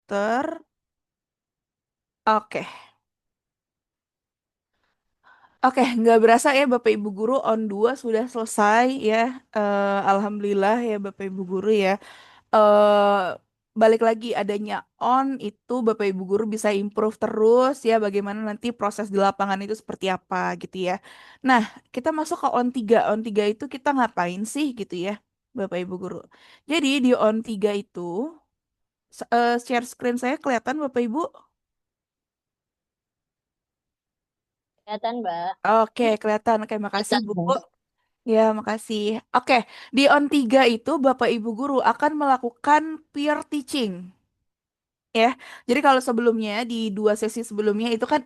komputer. Oke. Oke, nggak berasa ya Bapak Ibu Guru on 2 sudah selesai ya. Alhamdulillah ya Bapak Ibu Guru ya. eh Balik lagi adanya on itu Bapak Ibu Guru bisa improve terus ya bagaimana nanti proses di lapangan itu seperti apa gitu ya. Nah, kita masuk ke on 3. On 3 itu kita ngapain sih gitu ya Bapak Ibu Guru. Jadi di on 3 itu share screen saya kelihatan Bapak Ibu. Kelihatan, Mbak. Oke, kelihatan. Oke, makasih Kelihatan, Bu. Mbak. Ya, makasih. Oke, di on 3 itu Bapak Ibu Guru akan melakukan peer teaching. Ya, jadi kalau sebelumnya di 2 sesi sebelumnya itu kan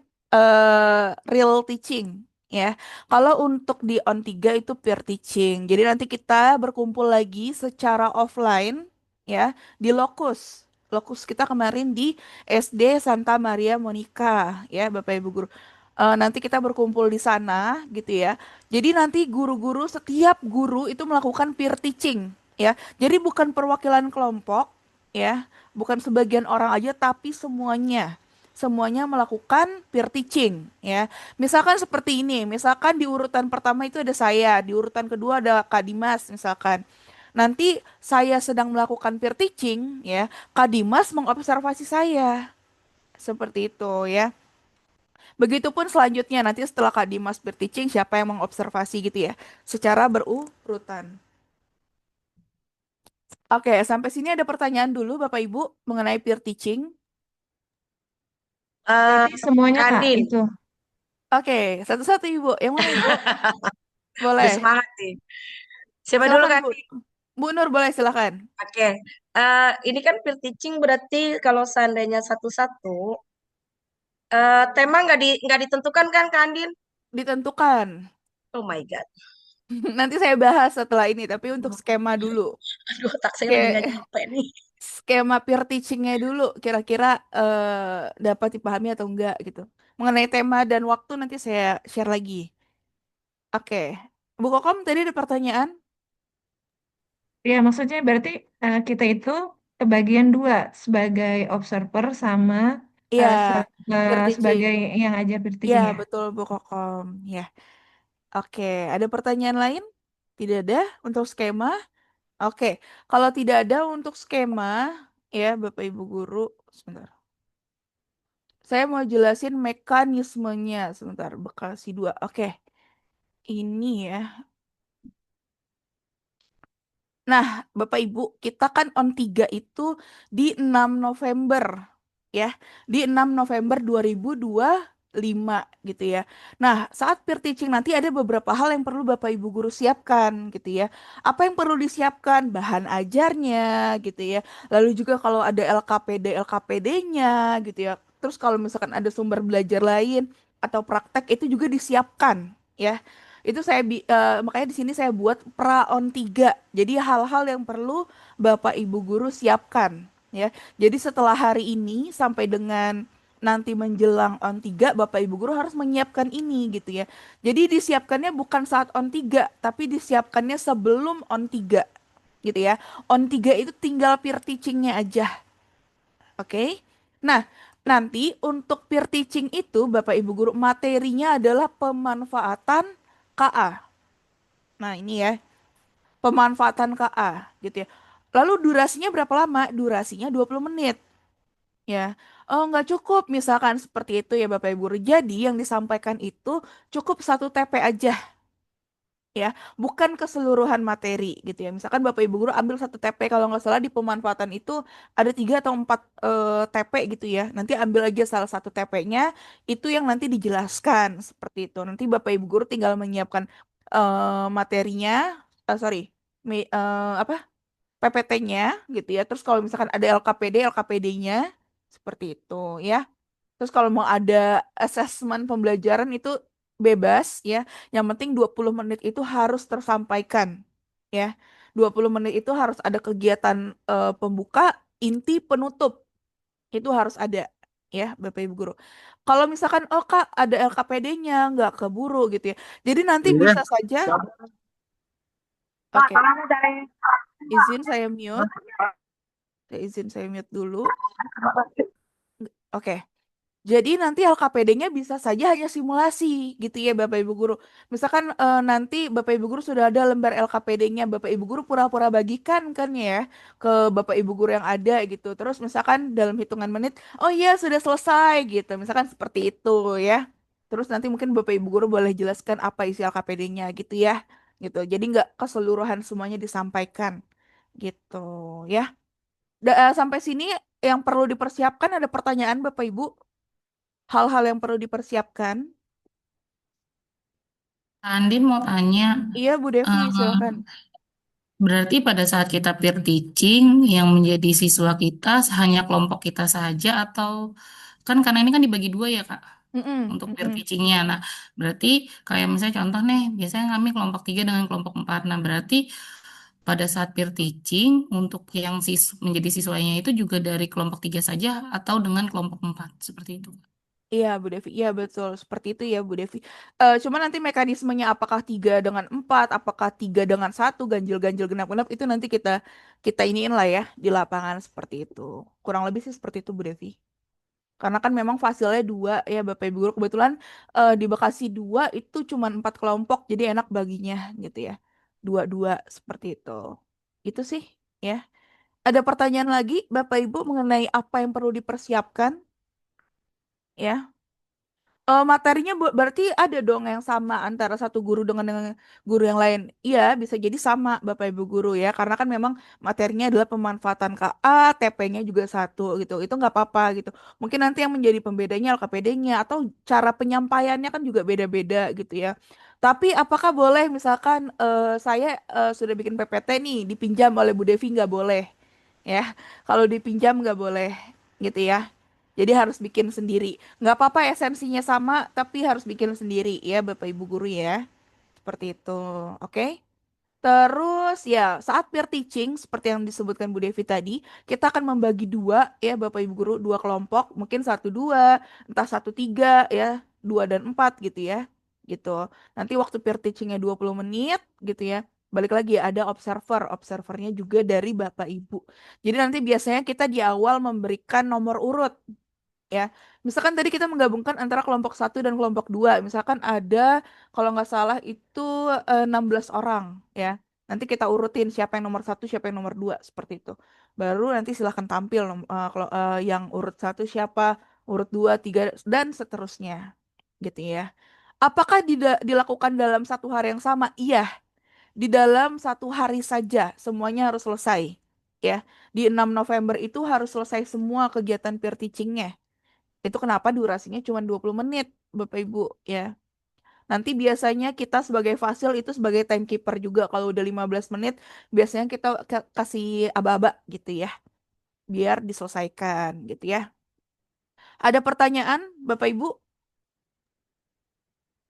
real teaching ya. Kalau untuk di on 3 itu peer teaching. Jadi nanti kita berkumpul lagi secara offline ya di Lokus. Lokus kita kemarin di SD Santa Maria Monica ya Bapak Ibu Guru. Nanti kita berkumpul di sana gitu ya. Jadi nanti guru-guru setiap guru itu melakukan peer teaching ya. Jadi bukan perwakilan kelompok ya, bukan sebagian orang aja tapi semuanya. Semuanya melakukan peer teaching ya. Misalkan seperti ini, misalkan di urutan pertama itu ada saya, di urutan kedua ada Kak Dimas misalkan. Nanti saya sedang melakukan peer teaching ya, Kak Dimas mengobservasi saya. Seperti itu ya. Begitupun selanjutnya nanti setelah Kak Dimas peer teaching siapa yang mengobservasi gitu ya. Secara berurutan. Oke, sampai sini ada pertanyaan dulu Bapak Ibu mengenai peer teaching. Eh, Berarti semuanya Kak Kandin, itu. Oke, satu-satu Ibu. Yang mana Ibu? udah Boleh. semangat nih. Siapa dulu, Silakan Bu. Kandin? Bu Nur boleh silakan. Oke. Ini kan peer teaching berarti kalau seandainya satu-satu, tema nggak ditentukan kan, Kandin? Ditentukan. Oh my God. Nanti saya bahas setelah ini, tapi untuk skema dulu. Aduh, otak saya lagi nggak Oke, nyampe nih. skema peer teachingnya dulu. Kira-kira dapat dipahami atau enggak gitu. Mengenai tema dan waktu nanti saya share lagi. Oke. Bu Kokom tadi ada pertanyaan? Ya, maksudnya berarti kita itu kebagian dua sebagai observer sama Iya, peer teaching. sebagai yang ajar Iya, bertiking ya. betul Bu Kokom. Ya. Oke, ada pertanyaan lain? Tidak ada untuk skema? Oke, kalau tidak ada untuk skema, ya Bapak Ibu Guru, sebentar. Saya mau jelasin mekanismenya sebentar, Bekasi 2. Oke, ini ya. Nah, Bapak Ibu, kita kan on 3 itu di 6 November, ya. Di 6 November 2025 gitu ya. Nah, saat peer teaching nanti ada beberapa hal yang perlu Bapak Ibu guru siapkan gitu ya. Apa yang perlu disiapkan? Bahan ajarnya gitu ya. Lalu juga kalau ada LKPD, LKPD-nya gitu ya. Terus kalau misalkan ada sumber belajar lain atau praktek itu juga disiapkan ya. Itu makanya di sini saya buat praon 3. Jadi hal-hal yang perlu Bapak Ibu guru siapkan ya. Jadi setelah hari ini sampai dengan nanti menjelang on 3 Bapak Ibu guru harus menyiapkan ini gitu ya. Jadi disiapkannya bukan saat on 3 tapi disiapkannya sebelum on 3 gitu ya. On 3 itu tinggal peer teachingnya aja. Oke. Nah, nanti untuk peer teaching itu Bapak Ibu guru materinya adalah pemanfaatan KA. Nah, ini ya, pemanfaatan KA gitu ya. Lalu durasinya berapa lama? Durasinya 20 menit ya. Oh, nggak cukup misalkan seperti itu ya Bapak Ibu. Jadi yang disampaikan itu cukup satu TP aja ya, bukan keseluruhan materi gitu ya. Misalkan Bapak Ibu guru ambil satu TP kalau nggak salah di pemanfaatan itu ada 3 atau 4 TP gitu ya. Nanti ambil aja salah satu TP-nya itu yang nanti dijelaskan seperti itu. Nanti Bapak Ibu guru tinggal menyiapkan materinya, sorry, apa PPT-nya gitu ya. Terus kalau misalkan ada LKPD, LKPD-nya seperti itu ya. Terus kalau mau ada asesmen pembelajaran itu bebas ya. Yang penting 20 menit itu harus tersampaikan ya. 20 menit itu harus ada kegiatan pembuka, inti, penutup. Itu harus ada ya Bapak Ibu guru. Kalau misalkan oh Kak ada LKPD-nya nggak keburu gitu ya. Jadi nanti Iya. bisa saja Pak, oke, tolong cari. izin saya mute. Izin saya mute dulu. Oke. Jadi nanti LKPD-nya bisa saja hanya simulasi gitu ya Bapak Ibu Guru. Misalkan nanti Bapak Ibu Guru sudah ada lembar LKPD-nya, Bapak Ibu Guru pura-pura bagikan kan ya ke Bapak Ibu Guru yang ada gitu. Terus misalkan dalam hitungan menit, oh iya sudah selesai gitu. Misalkan seperti itu ya. Terus nanti mungkin Bapak Ibu Guru boleh jelaskan apa isi LKPD-nya gitu ya. Gitu. Jadi nggak keseluruhan semuanya disampaikan gitu ya. Sampai sini yang perlu dipersiapkan ada pertanyaan Bapak Ibu? Hal-hal yang perlu dipersiapkan. Andin mau tanya, Iya, Bu Devi, eh, silakan. berarti pada saat kita peer teaching, yang menjadi siswa kita hanya kelompok kita saja atau kan karena ini kan dibagi dua ya Kak Mm-mm, untuk peer mm-mm. teachingnya. Nah, berarti kayak misalnya contoh nih, biasanya kami kelompok 3 dengan kelompok 4. Nah, berarti pada saat peer teaching untuk yang menjadi siswanya itu juga dari kelompok 3 saja atau dengan kelompok 4 seperti itu. Iya, Bu Devi. Iya, betul. Seperti itu ya, Bu Devi. Cuma nanti mekanismenya apakah 3 dengan 4, apakah 3 dengan 1, ganjil-ganjil genap-genap, itu nanti kita kita iniin lah ya di lapangan seperti itu. Kurang lebih sih seperti itu, Bu Devi. Karena kan memang fasilnya 2 ya, Bapak Ibu Guru. Kebetulan di Bekasi 2 itu cuma 4 kelompok, jadi enak baginya gitu ya. Dua-dua seperti itu. Itu sih ya. Ada pertanyaan lagi, Bapak Ibu, mengenai apa yang perlu dipersiapkan? Ya, materinya berarti ada dong yang sama antara satu guru dengan guru yang lain. Iya, bisa jadi sama, Bapak Ibu Guru ya, karena kan memang materinya adalah pemanfaatan KA, TP-nya juga satu gitu. Itu nggak apa-apa gitu. Mungkin nanti yang menjadi pembedanya LKPD-nya atau cara penyampaiannya kan juga beda-beda gitu ya. Tapi apakah boleh misalkan saya sudah bikin PPT nih, dipinjam oleh Bu Devi nggak boleh? Ya, kalau dipinjam nggak boleh gitu ya. Jadi harus bikin sendiri. Nggak apa-apa esensinya sama, tapi harus bikin sendiri ya Bapak Ibu Guru ya. Seperti itu. Oke? Terus ya saat peer teaching seperti yang disebutkan Bu Devi tadi, kita akan membagi dua ya Bapak Ibu Guru, dua kelompok, mungkin 1 2, entah 1 3 ya, 2 dan 4 gitu ya. Gitu. Nanti waktu peer teachingnya 20 menit gitu ya. Balik lagi ada observer, observernya juga dari Bapak Ibu. Jadi nanti biasanya kita di awal memberikan nomor urut ya. Misalkan tadi kita menggabungkan antara kelompok 1 dan kelompok 2. Misalkan ada kalau nggak salah itu 16 orang ya. Nanti kita urutin siapa yang nomor 1, siapa yang nomor 2 seperti itu. Baru nanti silahkan tampil kalau yang urut 1 siapa, urut 2, 3 dan seterusnya gitu ya. Apakah dilakukan dalam satu hari yang sama? Iya, di dalam satu hari saja semuanya harus selesai ya. Di 6 November itu harus selesai semua kegiatan peer teachingnya. Itu kenapa durasinya cuma 20 menit, Bapak Ibu, ya. Nanti biasanya kita sebagai fasil itu sebagai timekeeper juga. Kalau udah 15 menit, biasanya kita kasih aba-aba gitu ya. Biar diselesaikan gitu ya. Ada pertanyaan, Bapak Ibu?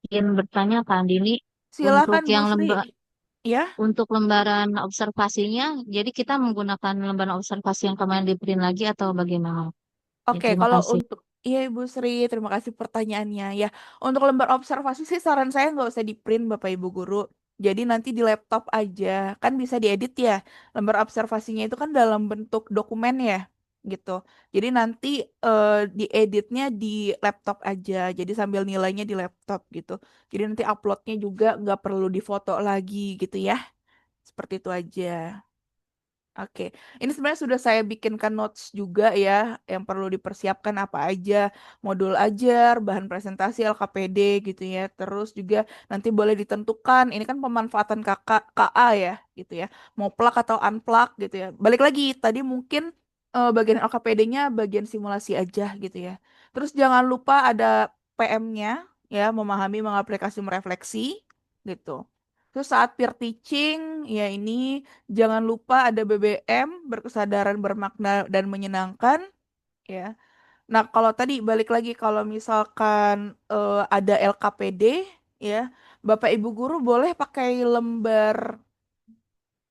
Ingin bertanya Kak Dini, untuk Silakan Bu yang Sri. Ya, untuk lembaran observasinya, jadi kita menggunakan lembaran observasi yang kemarin di print lagi atau bagaimana? Ya, oke. terima Kalau kasih. untuk Iya Ibu Sri, terima kasih pertanyaannya ya. Untuk lembar observasi sih saran saya nggak usah di print Bapak Ibu Guru. Jadi nanti di laptop aja, kan bisa diedit ya. Lembar observasinya itu kan dalam bentuk dokumen ya, gitu. Jadi nanti dieditnya di laptop aja. Jadi sambil nilainya di laptop gitu. Jadi nanti uploadnya juga nggak perlu difoto lagi gitu ya. Seperti itu aja. Oke, ini sebenarnya sudah saya bikinkan notes juga ya, yang perlu dipersiapkan apa aja, modul ajar, bahan presentasi LKPD gitu ya, terus juga nanti boleh ditentukan, ini kan pemanfaatan KA ya, gitu ya, mau plug atau unplug gitu ya. Balik lagi, tadi mungkin bagian LKPD-nya bagian simulasi aja gitu ya. Terus jangan lupa ada PM-nya ya, memahami, mengaplikasi, merefleksi gitu. Terus saat peer teaching, ya ini jangan lupa ada BBM, berkesadaran, bermakna, dan menyenangkan, ya. Nah, kalau tadi balik lagi, kalau misalkan ada LKPD, ya, Bapak Ibu Guru boleh pakai lembar,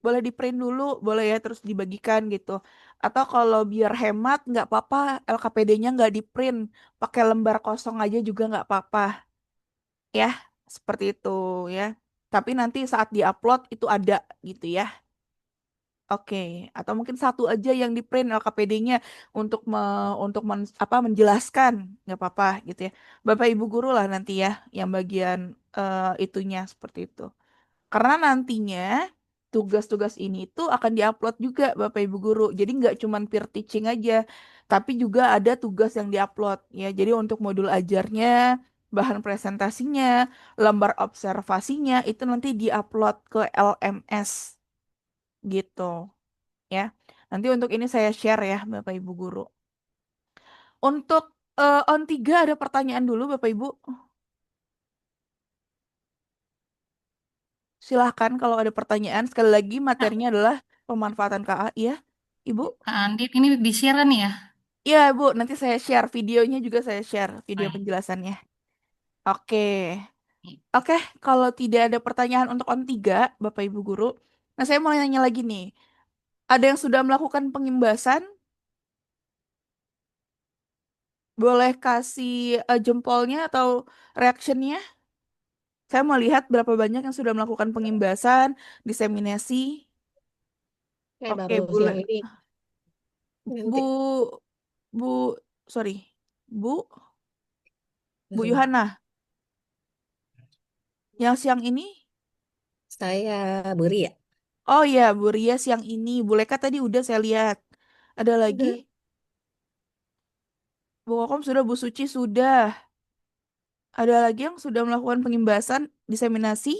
boleh di print dulu, boleh ya, terus dibagikan gitu. Atau kalau biar hemat, nggak apa-apa, LKPD-nya nggak di print, pakai lembar kosong aja juga nggak apa-apa, ya, seperti itu, ya. Tapi nanti saat diupload itu ada gitu ya. Oke, atau mungkin satu aja yang di print LKPD-nya untuk menjelaskan, nggak apa-apa gitu ya. Bapak Ibu guru lah nanti ya yang bagian itunya seperti itu. Karena nantinya tugas-tugas ini tuh akan diupload juga Bapak Ibu guru. Jadi nggak cuman peer teaching aja, tapi juga ada tugas yang diupload ya. Jadi untuk modul ajarnya, bahan presentasinya, lembar observasinya itu nanti diupload ke LMS gitu ya. Nanti untuk ini saya share ya Bapak Ibu guru. Untuk on 3 ada pertanyaan dulu Bapak Ibu. Silahkan kalau ada pertanyaan. Sekali lagi Kak, materinya adalah pemanfaatan KA ya. Ibu? Kak Andit ini di-share kan ya? Iya Bu, nanti saya share videonya juga saya share video Baik. penjelasannya. Oke. Oke, kalau tidak ada pertanyaan untuk on 3 Bapak Ibu guru. Nah, saya mau nanya lagi nih. Ada yang sudah melakukan pengimbasan? Boleh kasih jempolnya atau reactionnya? Saya mau lihat berapa banyak yang sudah melakukan pengimbasan, diseminasi. Kayak Oke, baru boleh. siang ini nanti Bu, Bu, sorry. Bu, Bu baru. Yuhana, yang siang ini? Saya beri ya. Oh iya, Bu Ria siang ini. Bu Leka tadi udah saya lihat. Ada lagi? Udah. Bu Kokom sudah, Bu Suci sudah. Ada lagi yang sudah melakukan pengimbasan, diseminasi?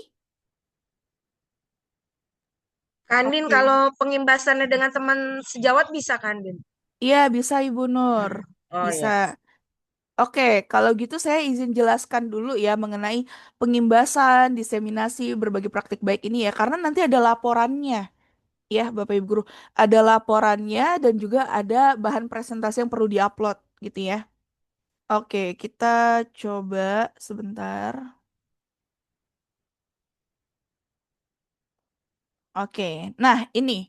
Kandin Oke. kalau pengimbasannya dengan teman sejawat bisa Kandin. Iya, bisa Ibu Nur. Oh Bisa. ya. Oke, kalau gitu saya izin jelaskan dulu ya mengenai pengimbasan, diseminasi, berbagi praktik baik ini ya. Karena nanti ada laporannya. Ya, Bapak Ibu guru, ada laporannya dan juga ada bahan presentasi yang perlu diupload gitu ya. Oke, kita coba sebentar. Oke, nah ini.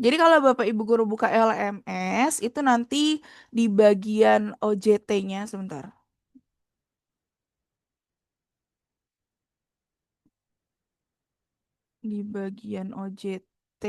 Jadi kalau Bapak Ibu guru buka LMS itu nanti di bagian OJT-nya sebentar. Di bagian OJT.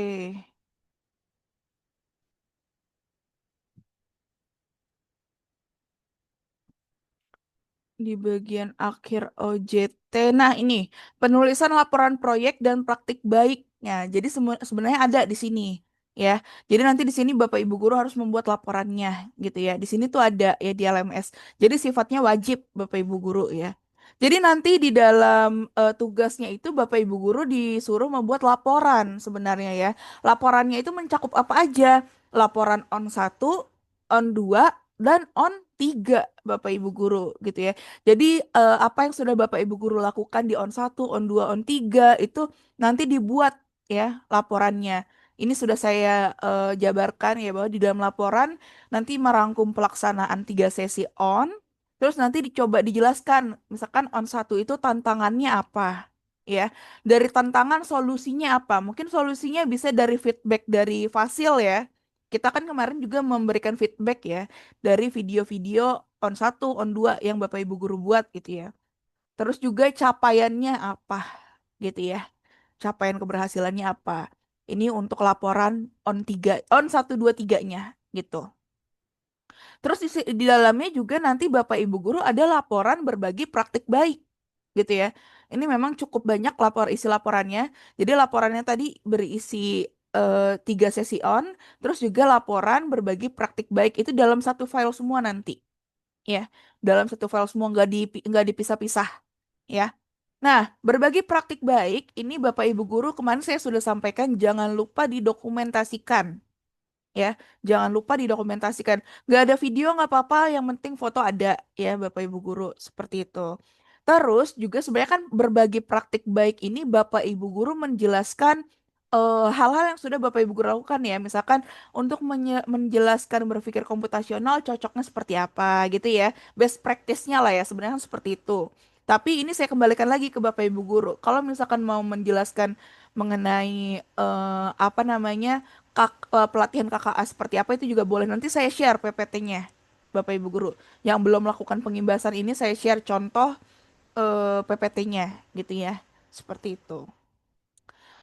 Di bagian akhir OJT. Nah, ini penulisan laporan proyek dan praktik baiknya. Jadi sebenarnya ada di sini ya. Jadi nanti di sini Bapak Ibu guru harus membuat laporannya gitu ya. Di sini tuh ada ya di LMS. Jadi sifatnya wajib Bapak Ibu guru ya. Jadi nanti di dalam tugasnya itu Bapak Ibu guru disuruh membuat laporan sebenarnya ya. Laporannya itu mencakup apa aja? Laporan on 1, on 2, dan on 3 Bapak Ibu guru gitu ya. Jadi apa yang sudah Bapak Ibu guru lakukan di on 1, on 2, on 3 itu nanti dibuat ya laporannya. Ini sudah saya jabarkan ya bahwa di dalam laporan nanti merangkum pelaksanaan 3 sesi on, terus nanti dicoba dijelaskan, misalkan on 1 itu tantangannya apa ya. Dari tantangan solusinya apa? Mungkin solusinya bisa dari feedback dari Fasil ya. Kita kan kemarin juga memberikan feedback ya dari video-video on 1, on 2 yang Bapak Ibu guru buat gitu ya. Terus juga capaiannya apa gitu ya. Capaian keberhasilannya apa. Ini untuk laporan on 3, on 1, 2, 3-nya gitu. Terus di dalamnya juga nanti Bapak Ibu guru ada laporan berbagi praktik baik gitu ya. Ini memang cukup banyak isi laporannya. Jadi laporannya tadi berisi 3 sesi on, terus juga laporan berbagi praktik baik itu dalam satu file semua nanti ya, dalam satu file semua nggak dipisah-pisah ya. Nah, berbagi praktik baik ini Bapak Ibu guru kemarin saya sudah sampaikan jangan lupa didokumentasikan ya, jangan lupa didokumentasikan. Nggak ada video nggak apa-apa, yang penting foto ada ya Bapak Ibu guru seperti itu. Terus juga sebenarnya kan berbagi praktik baik ini Bapak Ibu guru menjelaskan hal-hal yang sudah Bapak Ibu guru lakukan ya. Misalkan untuk menjelaskan berpikir komputasional cocoknya seperti apa gitu ya. Best practice-nya lah ya sebenarnya kan seperti itu. Tapi ini saya kembalikan lagi ke Bapak Ibu guru. Kalau misalkan mau menjelaskan mengenai apa namanya pelatihan KKA seperti apa itu juga boleh. Nanti saya share PPT-nya Bapak Ibu guru. Yang belum melakukan pengimbasan ini saya share contoh PPT-nya gitu ya. Seperti itu.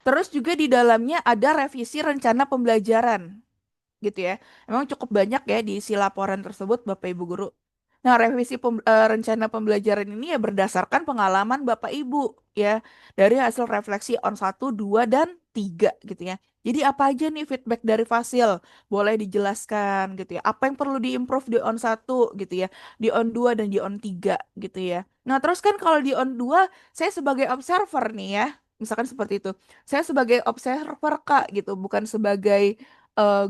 Terus juga di dalamnya ada revisi rencana pembelajaran gitu ya. Memang cukup banyak ya di isi laporan tersebut Bapak Ibu guru. Nah, revisi rencana pembelajaran ini ya berdasarkan pengalaman Bapak Ibu ya dari hasil refleksi on 1, 2 dan 3 gitu ya. Jadi apa aja nih feedback dari Fasil? Boleh dijelaskan gitu ya. Apa yang perlu diimprove di on 1 gitu ya, di on 2 dan di on 3 gitu ya. Nah, terus kan kalau di on 2 saya sebagai observer nih ya. Misalkan seperti itu. Saya sebagai observer Kak gitu, bukan sebagai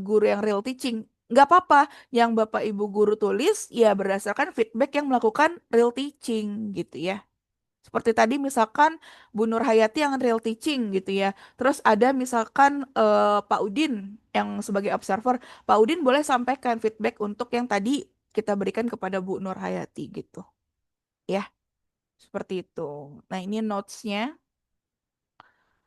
guru yang real teaching. Nggak apa-apa, yang Bapak Ibu guru tulis ya berdasarkan feedback yang melakukan real teaching gitu ya. Seperti tadi misalkan Bu Nur Hayati yang real teaching gitu ya. Terus ada misalkan Pak Udin yang sebagai observer. Pak Udin boleh sampaikan feedback untuk yang tadi kita berikan kepada Bu Nur Hayati gitu. Ya, seperti itu. Nah, ini notes-nya.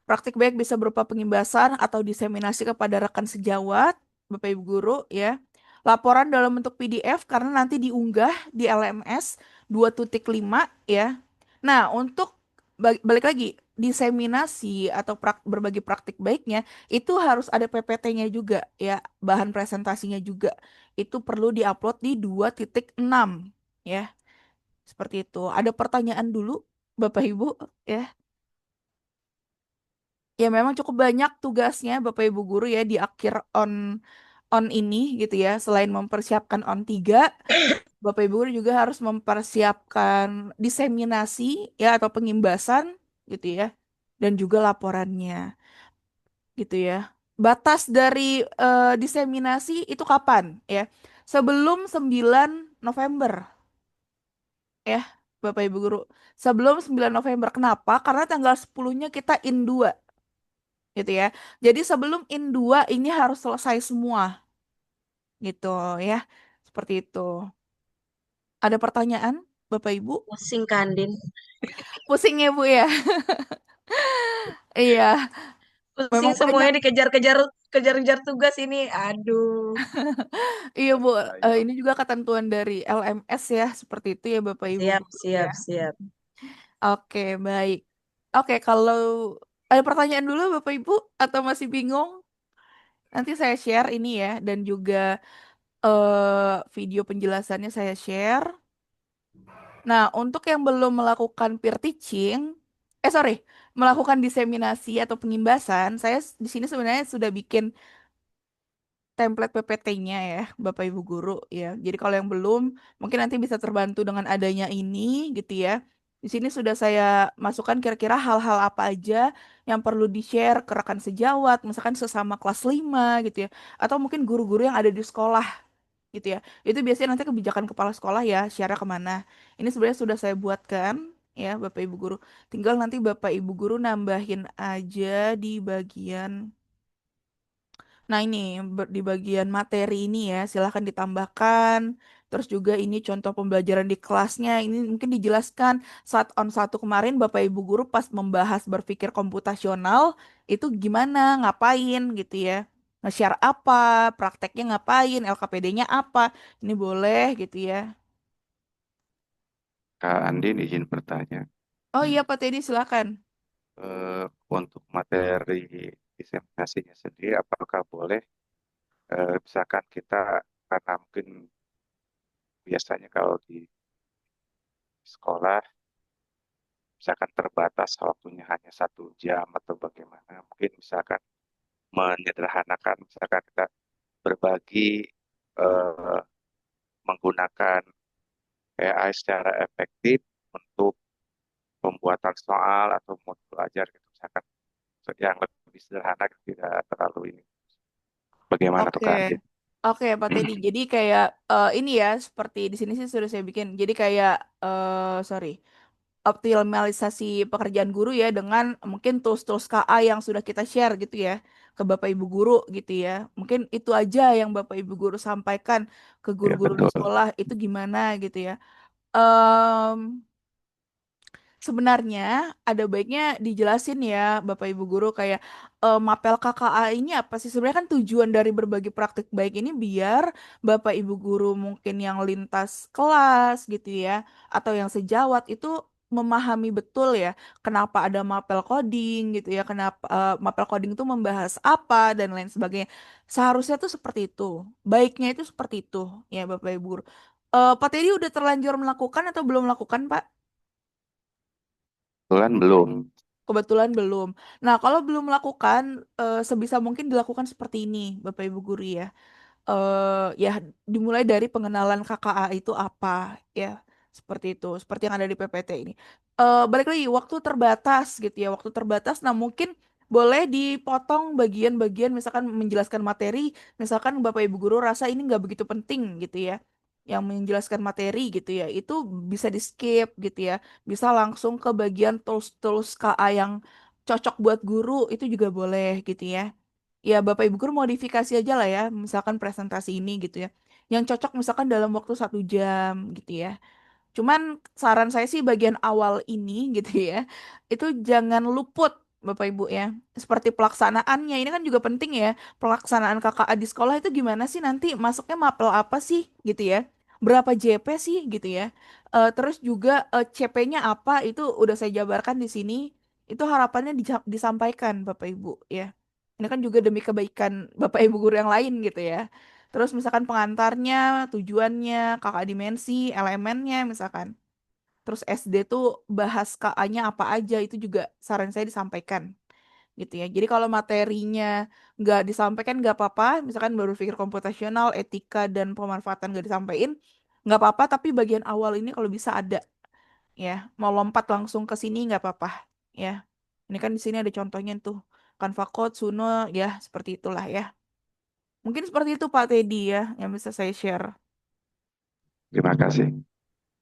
Praktik baik bisa berupa pengimbasan atau diseminasi kepada rekan sejawat, Bapak Ibu guru ya. Laporan dalam bentuk PDF karena nanti diunggah di LMS 2.5 ya. Nah, untuk balik lagi diseminasi atau berbagi praktik baiknya itu harus ada PPT-nya juga ya, bahan presentasinya juga. Itu perlu diupload di 2.6 ya. Seperti itu. Ada pertanyaan dulu Bapak Ibu ya. Ya memang cukup banyak tugasnya Bapak Ibu guru ya di akhir on ini gitu ya. Selain mempersiapkan on 3, Bapak Ibu guru juga harus mempersiapkan diseminasi ya atau pengimbasan gitu ya. Dan juga laporannya gitu ya. Batas dari diseminasi itu kapan ya? Sebelum 9 November ya Bapak Ibu guru. Sebelum 9 November. Kenapa? Karena tanggal 10-nya kita in 2 gitu ya. Jadi sebelum in 2 ini harus selesai semua gitu ya. Seperti itu. Ada pertanyaan Bapak Ibu? Pusing Kandin. Pusing ya Bu ya? Iya, Pusing memang banyak. semuanya kejar-kejar tugas ini. Aduh. Iya Bu, ini juga ketentuan dari LMS ya, seperti itu ya Bapak Ibu Siap, guru siap, ya. siap. Oke, baik. Oke, kalau ada pertanyaan dulu Bapak Ibu atau masih bingung? Nanti saya share ini ya dan juga video penjelasannya saya share. Nah, untuk yang belum melakukan peer teaching, melakukan diseminasi atau pengimbasan, saya di sini sebenarnya sudah bikin template PPT-nya ya, Bapak Ibu guru ya. Jadi kalau yang belum, mungkin nanti bisa terbantu dengan adanya ini gitu ya. Di sini sudah saya masukkan kira-kira hal-hal apa aja yang perlu di-share ke rekan sejawat, misalkan sesama kelas 5 gitu ya. Atau mungkin guru-guru yang ada di sekolah gitu ya. Itu biasanya nanti kebijakan kepala sekolah ya, share kemana. Ini sebenarnya sudah saya buatkan ya, Bapak Ibu guru. Tinggal nanti Bapak Ibu guru nambahin aja di bagian, nah ini di bagian materi ini ya, silahkan ditambahkan. Terus juga ini contoh pembelajaran di kelasnya, ini mungkin dijelaskan saat on 1 kemarin Bapak Ibu guru pas membahas berpikir komputasional, itu gimana, ngapain gitu ya. Nge-share apa, prakteknya ngapain, LKPD-nya apa, ini boleh gitu ya. Kak Andin izin bertanya, Oh iya Pak Teddy silakan. untuk materi diseminasinya sendiri, apakah boleh, misalkan kita, karena mungkin biasanya kalau di sekolah, misalkan terbatas waktunya hanya 1 jam atau bagaimana, mungkin misalkan menyederhanakan, misalkan kita berbagi eh, menggunakan AI secara efektif untuk pembuatan soal atau modul belajar gitu, misalkan yang lebih sederhana tidak terlalu ini. Bagaimana tuh Oke. Kak Andin? Oke, Pak Teddy. Jadi kayak ini ya, seperti di sini sih sudah saya bikin. Jadi kayak sorry, optimalisasi pekerjaan guru ya dengan mungkin tools-tools KA yang sudah kita share gitu ya ke Bapak Ibu guru gitu ya. Mungkin itu aja yang Bapak Ibu guru sampaikan ke Ya guru-guru di betul. sekolah itu gimana gitu ya. Em, Sebenarnya ada baiknya dijelasin ya Bapak Ibu guru kayak mapel KKA ini apa sih? Sebenarnya kan tujuan dari berbagi praktik baik ini biar Bapak Ibu guru mungkin yang lintas kelas gitu ya atau yang sejawat itu memahami betul ya kenapa ada mapel coding gitu ya, kenapa mapel coding itu membahas apa dan lain sebagainya. Seharusnya tuh seperti itu. Baiknya itu seperti itu ya Bapak Ibu guru. Pak Teddy udah terlanjur melakukan atau belum melakukan, Pak? Kebetulan belum. Kebetulan belum. Nah, kalau belum melakukan, sebisa mungkin dilakukan seperti ini, Bapak Ibu guru ya. Ya dimulai dari pengenalan KKA itu apa ya, seperti itu, seperti yang ada di PPT ini. Balik lagi waktu terbatas gitu ya, waktu terbatas. Nah mungkin boleh dipotong bagian-bagian, misalkan menjelaskan materi, misalkan Bapak Ibu guru rasa ini nggak begitu penting gitu ya, yang menjelaskan materi gitu ya, itu bisa di skip gitu ya, bisa langsung ke bagian tools-tools KA yang cocok buat guru, itu juga boleh gitu ya. Ya, Bapak Ibu guru modifikasi aja lah ya, misalkan presentasi ini gitu ya. Yang cocok misalkan dalam waktu 1 jam gitu ya. Cuman saran saya sih bagian awal ini gitu ya, itu jangan luput Bapak Ibu ya. Seperti pelaksanaannya, ini kan juga penting ya. Pelaksanaan KKA di sekolah itu gimana sih nanti masuknya mapel apa sih gitu ya. Berapa JP sih gitu ya. Terus juga CP-nya apa itu udah saya jabarkan di sini. Itu harapannya disampaikan Bapak Ibu ya. Ini kan juga demi kebaikan Bapak Ibu guru yang lain gitu ya. Terus misalkan pengantarnya, tujuannya, kakak dimensi, elemennya misalkan. Terus SD tuh bahas KA-nya apa aja, itu juga saran saya disampaikan gitu ya. Jadi kalau materinya nggak disampaikan nggak apa-apa, misalkan baru pikir komputasional, etika, dan pemanfaatan nggak disampaikan, nggak apa-apa, tapi bagian awal ini kalau bisa ada ya. Mau lompat langsung ke sini nggak apa-apa ya. Ini kan di sini ada contohnya tuh. Canva Code, Suno, ya seperti itulah ya. Mungkin seperti itu Pak Teddy ya yang bisa saya share. Terima kasih.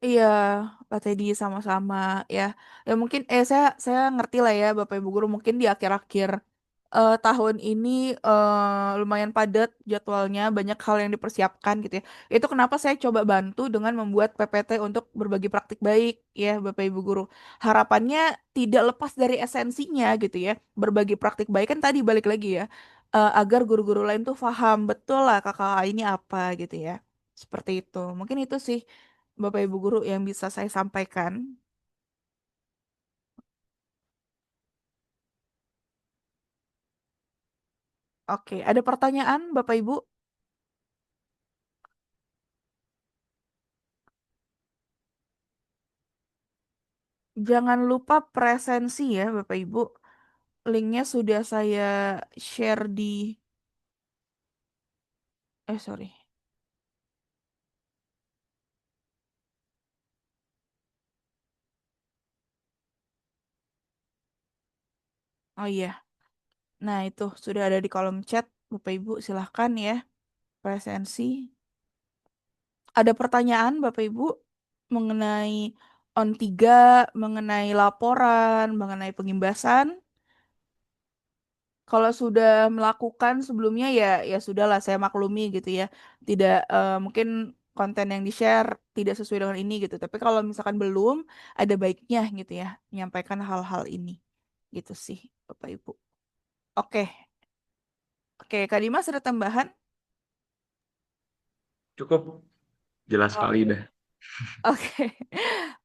Iya, Pak Teddy sama-sama ya. Ya mungkin saya ngerti lah ya Bapak Ibu guru mungkin di akhir-akhir tahun ini lumayan padat jadwalnya, banyak hal yang dipersiapkan gitu ya. Itu kenapa saya coba bantu dengan membuat PPT untuk berbagi praktik baik ya Bapak Ibu guru. Harapannya tidak lepas dari esensinya gitu ya. Berbagi praktik baik kan tadi balik lagi ya. Agar guru-guru lain tuh paham betul lah kakak ini apa gitu ya. Seperti itu. Mungkin itu sih Bapak Ibu guru yang bisa saya sampaikan. Oke, ada pertanyaan Bapak Ibu? Jangan lupa presensi ya Bapak Ibu. Linknya sudah saya share di... sorry. Oh iya. Nah itu sudah ada di kolom chat. Bapak Ibu silahkan ya. Presensi. Ada pertanyaan Bapak Ibu mengenai on 3, mengenai laporan, mengenai pengimbasan? Kalau sudah melakukan sebelumnya ya ya sudahlah saya maklumi gitu ya. Tidak mungkin konten yang di-share tidak sesuai dengan ini gitu. Tapi kalau misalkan belum ada baiknya gitu ya menyampaikan hal-hal ini. Gitu sih Bapak Ibu. Oke. Oke, Kak Dimas ada tambahan? Cukup jelas sekali Oke. dah. Oke.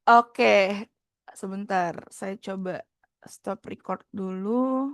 Oke. Sebentar, saya coba stop record dulu.